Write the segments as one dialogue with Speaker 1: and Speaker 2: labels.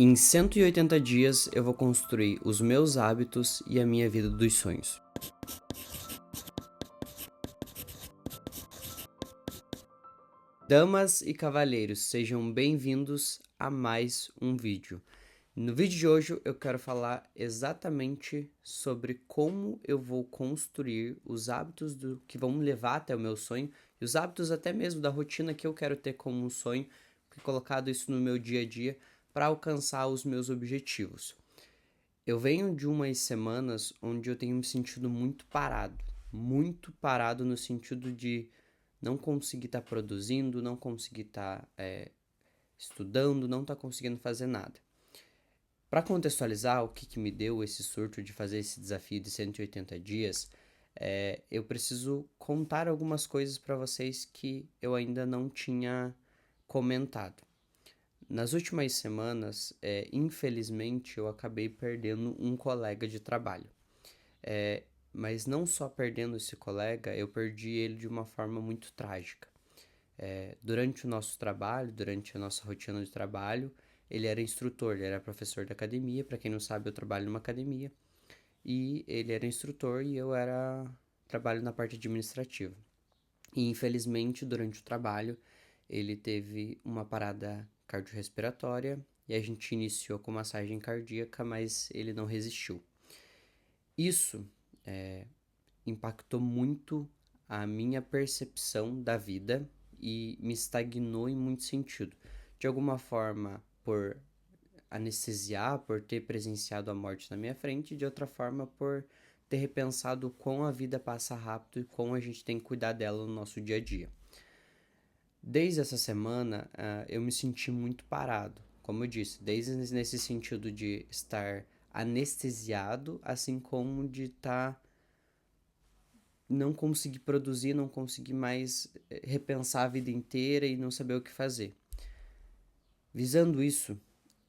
Speaker 1: Em 180 dias eu vou construir os meus hábitos e a minha vida dos sonhos. Damas e cavalheiros, sejam bem-vindos a mais um vídeo. No vídeo de hoje eu quero falar exatamente sobre como eu vou construir os hábitos que vão me levar até o meu sonho e os hábitos até mesmo da rotina que eu quero ter como um sonho, e colocado isso no meu dia a dia para alcançar os meus objetivos. Eu venho de umas semanas onde eu tenho me sentido muito parado no sentido de não conseguir estar produzindo, não conseguir estar estudando, não estar conseguindo fazer nada. Para contextualizar o que me deu esse surto de fazer esse desafio de 180 dias, eu preciso contar algumas coisas para vocês que eu ainda não tinha comentado. Nas últimas semanas, infelizmente, eu acabei perdendo um colega de trabalho. Mas não só perdendo esse colega, eu perdi ele de uma forma muito trágica. Durante o nosso trabalho, durante a nossa rotina de trabalho, ele era instrutor, ele era professor da academia. Para quem não sabe, eu trabalho numa academia. E ele era instrutor e eu trabalho na parte administrativa. E infelizmente, durante o trabalho, ele teve uma parada cardiorrespiratória e a gente iniciou com massagem cardíaca, mas ele não resistiu. Isso impactou muito a minha percepção da vida e me estagnou em muito sentido. De alguma forma, por anestesiar, por ter presenciado a morte na minha frente, e de outra forma, por ter repensado o quão a vida passa rápido e como a gente tem que cuidar dela no nosso dia a dia. Desde essa semana, eu me senti muito parado, como eu disse, desde nesse sentido de estar anestesiado, assim como de não conseguir produzir, não conseguir mais repensar a vida inteira e não saber o que fazer. Visando isso,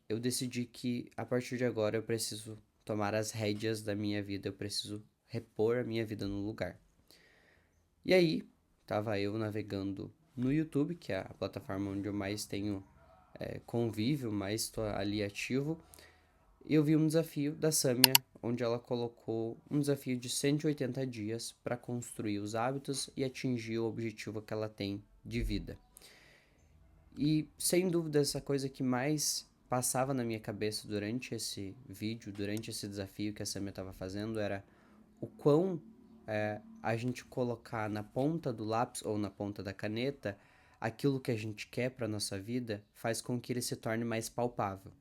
Speaker 1: eu decidi que a partir de agora eu preciso tomar as rédeas da minha vida, eu preciso repor a minha vida no lugar. E aí, tava eu navegando no YouTube, que é a plataforma onde eu mais tenho convívio, mais estou ali ativo, e eu vi um desafio da Samia, onde ela colocou um desafio de 180 dias para construir os hábitos e atingir o objetivo que ela tem de vida. E sem dúvida essa coisa que mais passava na minha cabeça durante esse vídeo, durante esse desafio que a Samia estava fazendo, era o quão a gente colocar na ponta do lápis ou na ponta da caneta aquilo que a gente quer para nossa vida faz com que ele se torne mais palpável.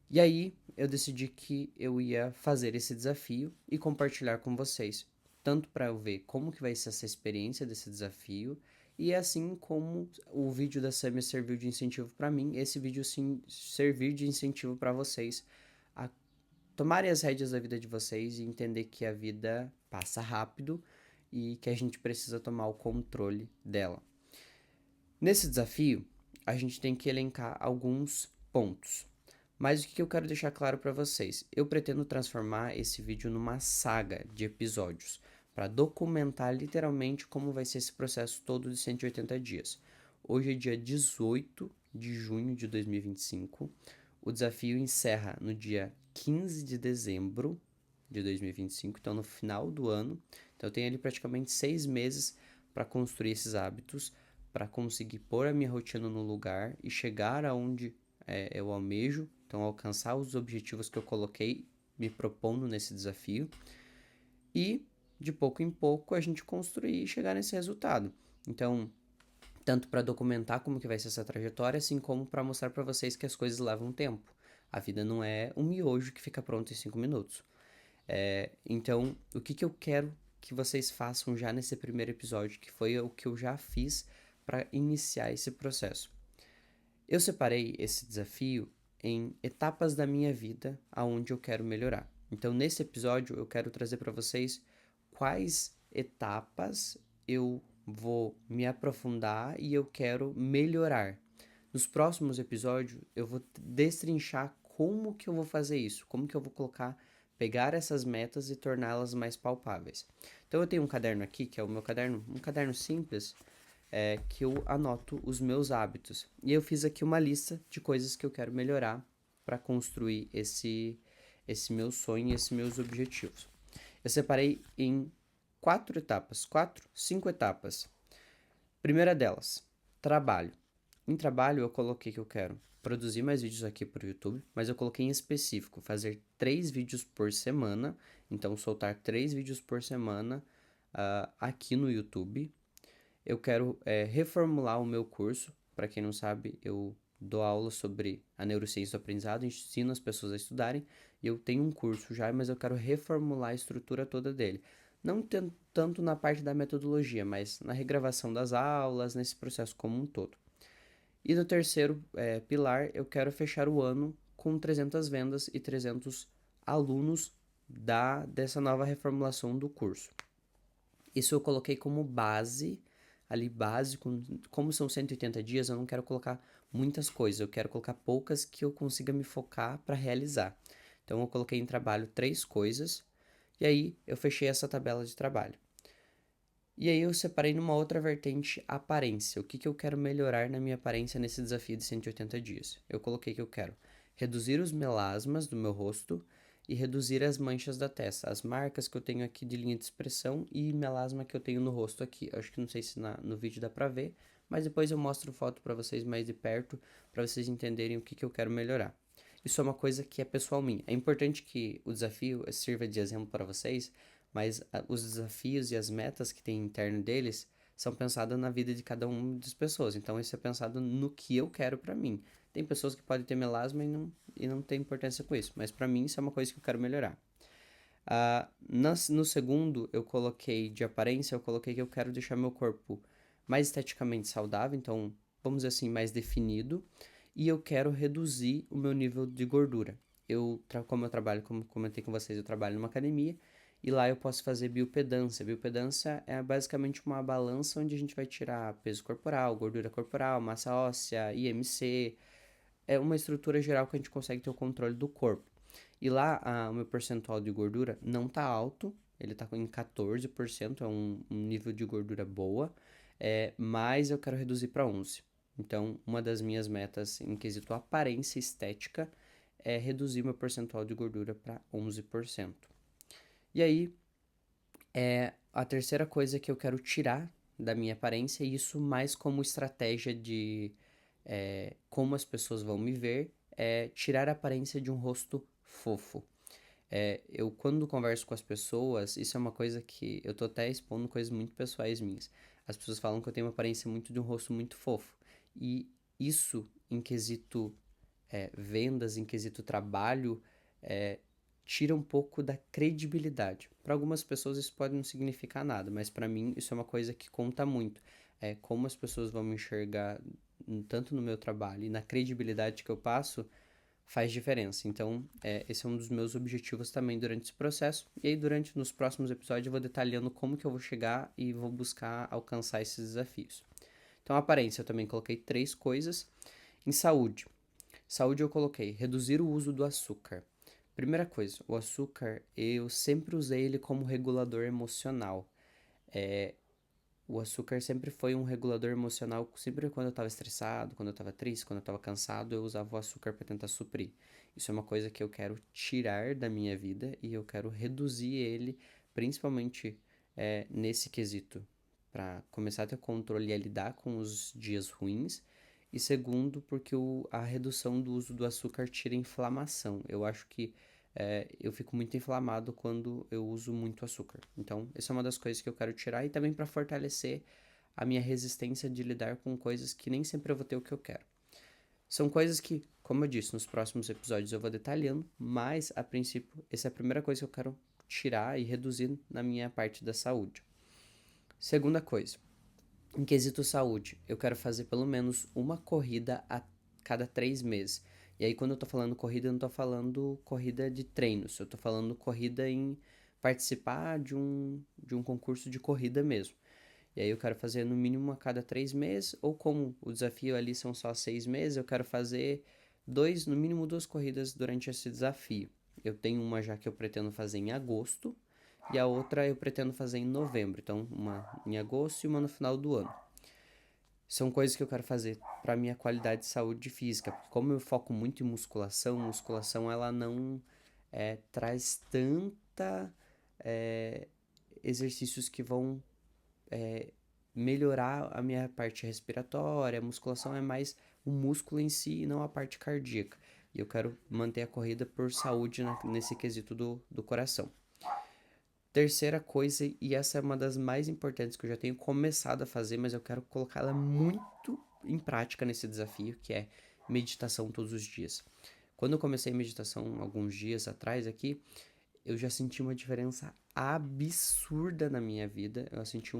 Speaker 1: E aí eu decidi que eu ia fazer esse desafio e compartilhar com vocês, tanto para eu ver como que vai ser essa experiência desse desafio e assim como o vídeo da Samia serviu de incentivo para mim, esse vídeo sim servir de incentivo para vocês a tomarem as rédeas da vida de vocês e entender que a vida passa rápido e que a gente precisa tomar o controle dela. Nesse desafio, a gente tem que elencar alguns pontos. Mas o que eu quero deixar claro para vocês? Eu pretendo transformar esse vídeo numa saga de episódios para documentar literalmente como vai ser esse processo todo de 180 dias. Hoje é dia 18 de junho de 2025. O desafio encerra no dia 15 de dezembro de 2025, então no final do ano. Então eu tenho ali praticamente 6 meses para construir esses hábitos, para conseguir pôr a minha rotina no lugar e chegar aonde eu almejo, então alcançar os objetivos que eu coloquei me propondo nesse desafio e de pouco em pouco a gente construir e chegar nesse resultado. Então, tanto para documentar como que vai ser essa trajetória, assim como para mostrar para vocês que as coisas levam tempo. A vida não é um miojo que fica pronto em 5 minutos. Então, o que eu quero que vocês façam já nesse primeiro episódio, que foi o que eu já fiz para iniciar esse processo. Eu separei esse desafio em etapas da minha vida aonde eu quero melhorar. Então, nesse episódio, eu quero trazer para vocês quais etapas eu vou me aprofundar e eu quero melhorar. Nos próximos episódios, eu vou destrinchar como que eu vou fazer isso, como que eu vou pegar essas metas e torná-las mais palpáveis. Então, eu tenho um caderno aqui, que é o meu caderno, um caderno simples, que eu anoto os meus hábitos. E eu fiz aqui uma lista de coisas que eu quero melhorar para construir esse meu sonho, esses meus objetivos. Eu separei em 5 etapas. Primeira delas, trabalho. Em trabalho, eu coloquei que eu quero produzir mais vídeos aqui para o YouTube, mas eu coloquei em específico fazer 3 vídeos por semana. Então, soltar 3 vídeos por semana aqui no YouTube. Eu quero reformular o meu curso. Para quem não sabe, eu dou aula sobre a neurociência do aprendizado, ensino as pessoas a estudarem. E eu tenho um curso já, mas eu quero reformular a estrutura toda dele. Não tanto na parte da metodologia, mas na regravação das aulas, nesse processo como um todo. E no terceiro pilar, eu quero fechar o ano com 300 vendas e 300 alunos dessa nova reformulação do curso. Isso eu coloquei como base, ali básico, como são 180 dias, eu não quero colocar muitas coisas, eu quero colocar poucas que eu consiga me focar para realizar. Então eu coloquei em trabalho 3 coisas, e aí eu fechei essa tabela de trabalho. E aí eu separei numa outra vertente a aparência. O que eu quero melhorar na minha aparência nesse desafio de 180 dias? Eu coloquei que eu quero reduzir os melasmas do meu rosto e reduzir as manchas da testa, as marcas que eu tenho aqui de linha de expressão e melasma que eu tenho no rosto aqui. Eu acho que não sei se no vídeo dá pra ver, mas depois eu mostro foto pra vocês mais de perto, pra vocês entenderem o que eu quero melhorar. Isso é uma coisa que é pessoal minha. É importante que o desafio sirva de exemplo para vocês, mas os desafios e as metas que tem interno deles são pensadas na vida de cada uma das pessoas. Então, isso é pensado no que eu quero pra mim. Tem pessoas que podem ter melasma e não tem importância com isso, mas pra mim isso é uma coisa que eu quero melhorar. No segundo, eu coloquei de aparência, eu coloquei que eu quero deixar meu corpo mais esteticamente saudável, então, vamos dizer assim, mais definido, e eu quero reduzir o meu nível de gordura. Como eu trabalho, como comentei com vocês, eu trabalho numa academia, e lá eu posso fazer biopedância. Biopedância é basicamente uma balança onde a gente vai tirar peso corporal, gordura corporal, massa óssea, IMC. É uma estrutura geral que a gente consegue ter o controle do corpo. E lá o meu percentual de gordura não tá alto, ele tá em 14%, é um nível de gordura boa, mas eu quero reduzir para 11%. Então, uma das minhas metas em quesito aparência estética é reduzir meu percentual de gordura para 11%. E aí, a terceira coisa que eu quero tirar da minha aparência, e isso mais como estratégia de como as pessoas vão me ver, é tirar a aparência de um rosto fofo. Eu, quando converso com as pessoas, isso é uma coisa que eu tô até expondo coisas muito pessoais minhas. As pessoas falam que eu tenho uma aparência muito de um rosto muito fofo. E isso, em quesito vendas, em quesito trabalho, tira um pouco da credibilidade. Para algumas pessoas isso pode não significar nada, mas para mim isso é uma coisa que conta muito. É como as pessoas vão me enxergar tanto no meu trabalho e na credibilidade que eu passo faz diferença. Então, esse é um dos meus objetivos também durante esse processo. E aí, nos próximos episódios, eu vou detalhando como que eu vou chegar e vou buscar alcançar esses desafios. Então, aparência, eu também coloquei 3 coisas. Em saúde. Saúde eu coloquei reduzir o uso do açúcar. Primeira coisa, o açúcar eu sempre usei ele como regulador emocional. O açúcar sempre foi um regulador emocional, sempre quando eu estava estressado, quando eu estava triste, quando eu estava cansado, eu usava o açúcar para tentar suprir. Isso é uma coisa que eu quero tirar da minha vida e eu quero reduzir ele, principalmente nesse quesito, para começar a ter controle e a lidar com os dias ruins. E segundo, porque a redução do uso do açúcar tira inflamação. Eu acho que eu fico muito inflamado quando eu uso muito açúcar. Então, essa é uma das coisas que eu quero tirar e também para fortalecer a minha resistência de lidar com coisas que nem sempre eu vou ter o que eu quero. São coisas que, como eu disse, nos próximos episódios eu vou detalhando, mas a princípio, essa é a primeira coisa que eu quero tirar e reduzir na minha parte da saúde. Segunda coisa, em quesito saúde, eu quero fazer pelo menos uma corrida a cada 3 meses. E aí, quando eu tô falando corrida, eu não tô falando corrida de treinos, eu tô falando corrida em participar de um concurso de corrida mesmo. E aí, eu quero fazer no mínimo a cada 3 meses, ou como o desafio ali são só 6 meses, eu quero fazer no mínimo 2 corridas durante esse desafio. Eu tenho uma já que eu pretendo fazer em agosto, e a outra eu pretendo fazer em novembro. Então, uma em agosto e uma no final do ano. são coisas que eu quero fazer para minha qualidade de saúde física. Como eu foco muito em musculação, musculação ela não traz tanta é, exercícios que vão melhorar a minha parte respiratória. A musculação é mais o músculo em si e não a parte cardíaca. E eu quero manter a corrida por saúde nesse quesito do coração. Terceira coisa, e essa é uma das mais importantes que eu já tenho começado a fazer, mas eu quero colocá-la muito em prática nesse desafio, que é meditação todos os dias. Quando eu comecei a meditação alguns dias atrás aqui, eu já senti uma diferença absurda na minha vida. Eu senti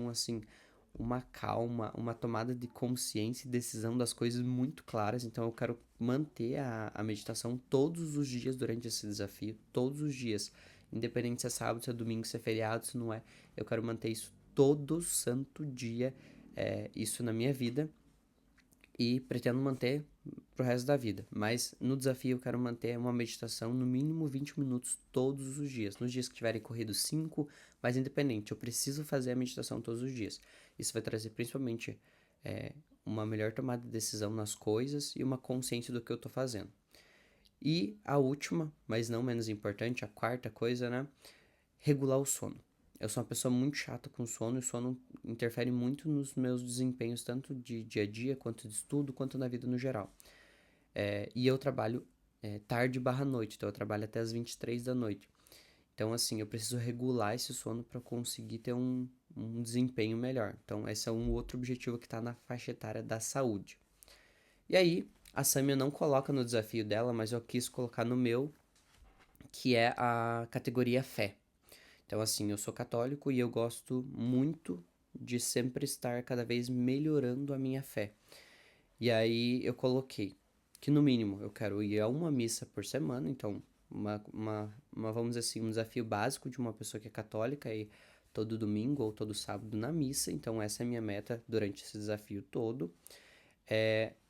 Speaker 1: uma calma, uma tomada de consciência e decisão das coisas muito claras. Então eu quero manter a meditação todos os dias durante esse desafio, todos os dias. Independente se é sábado, se é domingo, se é feriado, se não é. Eu quero manter isso todo santo dia, isso na minha vida. E pretendo manter pro resto da vida. Mas no desafio eu quero manter uma meditação no mínimo 20 minutos todos os dias. Nos dias que tiverem corrido 5, mas independente, eu preciso fazer a meditação todos os dias. Isso vai trazer principalmente uma melhor tomada de decisão nas coisas e uma consciência do que eu tô fazendo. E a última, mas não menos importante, a quarta coisa, né? Regular o sono. Eu sou uma pessoa muito chata com sono e o sono interfere muito nos meus desempenhos, tanto de dia a dia, quanto de estudo, quanto na vida no geral. E eu trabalho tarde/noite, então eu trabalho até as 23 da noite. Então, assim, eu preciso regular esse sono para conseguir ter um desempenho melhor. Então, esse é um outro objetivo que está na faixa etária da saúde. E aí, a Samia não coloca no desafio dela, mas eu quis colocar no meu, que é a categoria fé. Então, assim, eu sou católico e eu gosto muito de sempre estar cada vez melhorando a minha fé. E aí eu coloquei que, no mínimo, eu quero ir a uma missa por semana. Então, vamos dizer assim, um desafio básico de uma pessoa que é católica é ir todo domingo ou todo sábado na missa. Então, essa é a minha meta durante esse desafio todo.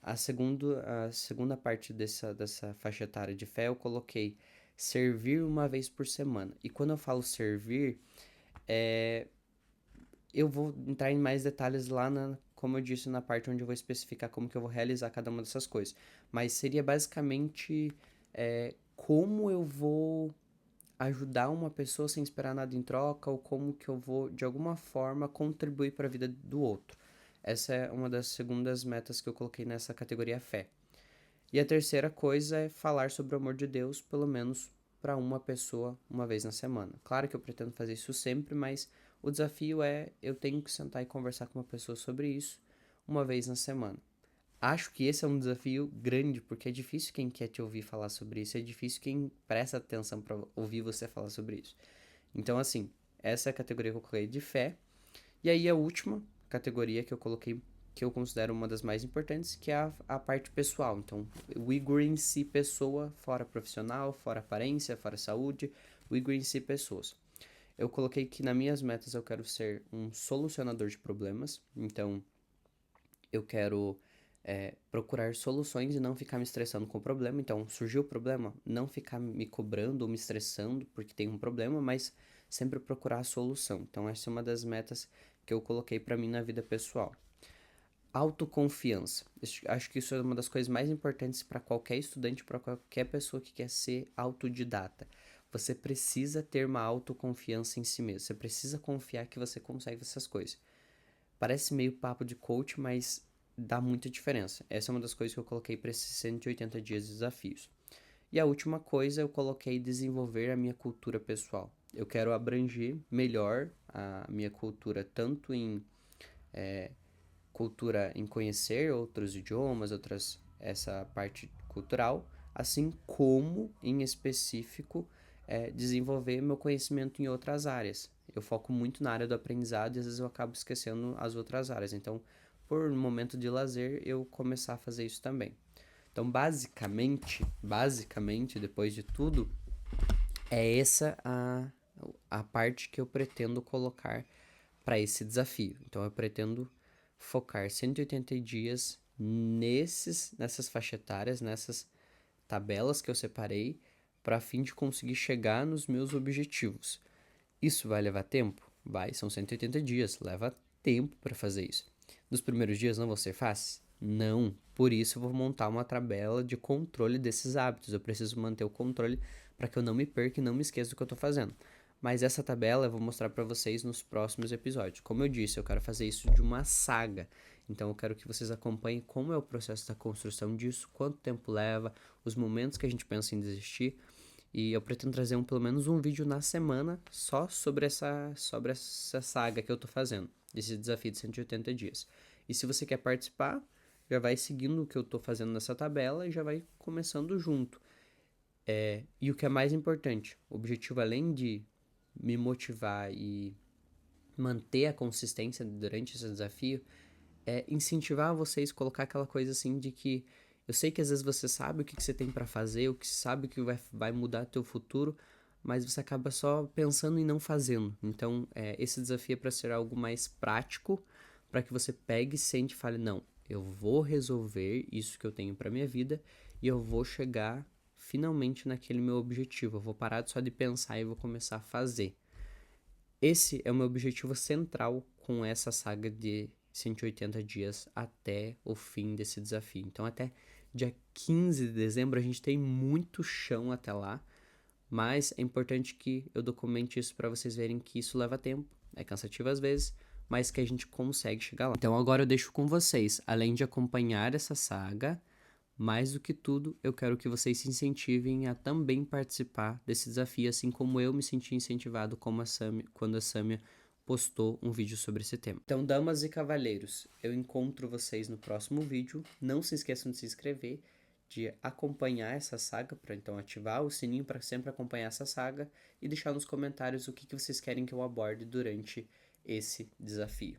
Speaker 1: A segunda parte dessa faixa etária de fé eu coloquei servir uma vez por semana. E quando eu falo servir, eu vou entrar em mais detalhes lá como eu disse, na parte onde eu vou especificar como que eu vou realizar cada uma dessas coisas. Mas seria basicamente como eu vou ajudar uma pessoa sem esperar nada em troca, ou como que eu vou, de alguma forma, contribuir para a vida do outro. Essa é uma das segundas metas que eu coloquei nessa categoria fé. E a terceira coisa é falar sobre o amor de Deus, pelo menos para uma pessoa, uma vez na semana. Claro que eu pretendo fazer isso sempre, mas o desafio é eu tenho que sentar e conversar com uma pessoa sobre isso uma vez na semana. Acho que esse é um desafio grande, porque é difícil quem quer te ouvir falar sobre isso, é difícil quem presta atenção para ouvir você falar sobre isso. Então, assim, essa é a categoria que eu coloquei de fé. E aí a última categoria que eu coloquei, que eu considero uma das mais importantes, que é a parte pessoal. Então, o Igor em si, pessoa, fora profissional, fora aparência, fora saúde, o Igor em si, pessoas. Eu coloquei que nas minhas metas eu quero ser um solucionador de problemas. Então, eu quero procurar soluções e não ficar me estressando com o problema. Então, surgiu o problema, não ficar me cobrando ou me estressando porque tem um problema, mas sempre procurar a solução. Então, essa é uma das metas que eu coloquei para mim na vida pessoal. Autoconfiança. Acho que isso é uma das coisas mais importantes para qualquer estudante, para qualquer pessoa que quer ser autodidata. Você precisa ter uma autoconfiança em si mesmo. Você precisa confiar que você consegue essas coisas. Parece meio papo de coach, mas dá muita diferença. Essa é uma das coisas que eu coloquei para esses 180 dias de desafios. E a última coisa eu coloquei desenvolver a minha cultura pessoal. Eu quero abranger melhor a minha cultura, tanto em cultura em conhecer outros idiomas, essa parte cultural, assim como, em específico, desenvolver meu conhecimento em outras áreas. Eu foco muito na área do aprendizado e às vezes eu acabo esquecendo as outras áreas. Então, por um momento de lazer, eu começar a fazer isso também. Então, basicamente, depois de tudo, é essa a parte que eu pretendo colocar para esse desafio. Então, eu pretendo focar 180 dias nessas faixas etárias, nessas tabelas que eu separei, para fim de conseguir chegar nos meus objetivos. Isso vai levar tempo? Vai, são 180 dias, leva tempo para fazer isso. Nos primeiros dias não vão ser fáceis? Não. Por isso eu vou montar uma tabela de controle desses hábitos. Eu preciso manter o controle para que eu não me perca e não me esqueça do que eu estou fazendo. Mas essa tabela eu vou mostrar para vocês nos próximos episódios. Como eu disse, eu quero fazer isso de uma saga. Então eu quero que vocês acompanhem como é o processo da construção disso, quanto tempo leva, os momentos que a gente pensa em desistir. E eu pretendo trazer pelo menos um vídeo na semana só sobre essa saga que eu tô fazendo, desse desafio de 180 dias. E se você quer participar, já vai seguindo o que eu tô fazendo nessa tabela e já vai começando junto. E o que é mais importante, o objetivo além de me motivar e manter a consistência durante esse desafio, é incentivar vocês, colocar aquela coisa assim de que eu sei que às vezes você sabe o que você tem para fazer, o que sabe que vai mudar teu futuro, mas você acaba só pensando e não fazendo. Então, esse desafio é para ser algo mais prático, para que você pegue, sente e fale, não, eu vou resolver isso que eu tenho para minha vida e eu vou chegar finalmente naquele meu objetivo. Eu vou parar só de pensar e vou começar a fazer. Esse é o meu objetivo central com essa saga de 180 dias até o fim desse desafio. Então, até dia 15 de dezembro, a gente tem muito chão até lá, mas é importante que eu documente isso para vocês verem que isso leva tempo, é cansativo às vezes, mas que a gente consegue chegar lá. Então, agora eu deixo com vocês, além de acompanhar essa saga, mais do que tudo, eu quero que vocês se incentivem a também participar desse desafio, assim como eu me senti incentivado quando a Samia postou um vídeo sobre esse tema. Então, damas e cavalheiros, eu encontro vocês no próximo vídeo. Não se esqueçam de se inscrever, de acompanhar essa saga, para então ativar o sininho para sempre acompanhar essa saga e deixar nos comentários o que vocês querem que eu aborde durante esse desafio.